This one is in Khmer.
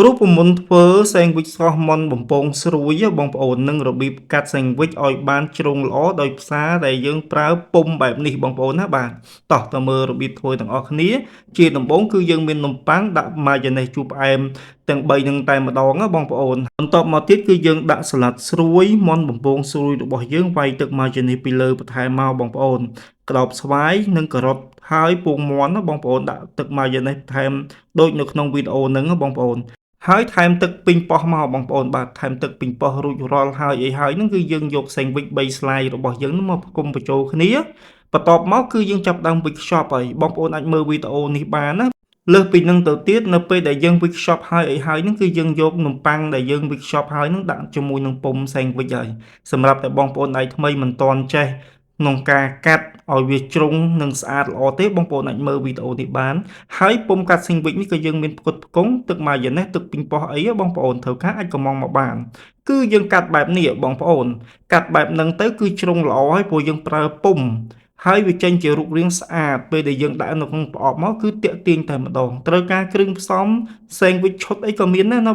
រូបមន្តធ្វើแซงវិចស្រស់មុនបំពងស្រួយបងប្អូននិងរបៀបកាត់แซงវិចឲ្យបានជ្រុងល្អដោយផ្សារដែលយើងប្រើពុម្ពបែបនេះបងប្អូនណាបាទតោះទៅមើលរបៀបធ្វើទាំងអស់គ្នាជាដំបូងគឺយើងមាននំប៉័ងដាក់ម៉ាយ៉េណេសជូរផ្អែមទាំង3នឹងតែម្ដងណាបងប្អូនបន្ទាប់មកទៀតគឺយើងដាក់សាឡាត់ស្រួយមុនបំពងស្រួយរបស់យើងវាយទឹកម៉ាយ៉េណេសពីលើបន្ថែមមកបងប្អូនក្តោបស្វាយនិងការ៉ុតហើយពងមាន់ណាបងប្អូនដាក់ទឹកម៉ាយ៉េណេសបន្ថែមដូចនៅក្នុងវីដេអូហ្នឹងណាបងប្អូន ហើយថែមទឹកពីងប៉ោះមកបងប្អូនបាទថែមទឹកពីងប៉ោះរួចរាល់ហើយអីហើយហ្នឹងគឺយើងយកសេងវិច3ស្លាយរបស់យើងហ្នឹងមកផ្គុំបញ្ចូលគ្នាបន្ទាប់មកគឺយើងចាប់ផ្ដើមវេចខ្ចប់ហើយបងប្អូនអាចមើលវីដេអូនេះបានណាលើសពីនឹងទៅទៀតនៅពេលដែលយើងវេចខ្ចប់ហើយអីហើយហ្នឹងគឺយើងយកនំប៉័ងដែលយើងវេចខ្ចប់ហើយហ្នឹងដាក់ជាមួយនឹងពុម្ពសេងវិចហើយសម្រាប់តែបងប្អូនដៃថ្មីមិនទាន់ចេះក្នុងការកាត់ឲ្យវាជ្រុងនិងស្អាតល្អទេបងប្អូនអាចមើលវីដេអូនេះបានហើយពុម្ពកាត់សេងវិចនេះក៏យើងមានផ្គត់ផ្គង់ទឹកម៉ាយ៉េណេសទឹកពីងប៉ោះអីបងប្អូនត្រូវការអាចកំងមកបានគឺយើងកាត់បែបនេះបងប្អូនកាត់បែបហ្នឹងទៅគឺជ្រុងល្អហើយព្រោះយើងប្រើពុម្ពហើយវាចេញជារូបរាងស្អាតពេលដែលយើងដាក់នៅក្នុងប្រអប់មកគឺតាក់ទាញតែម្ដងត្រូវការគ្រឿងផ្សំសេងវិចឈុតអីក៏មានដែរណា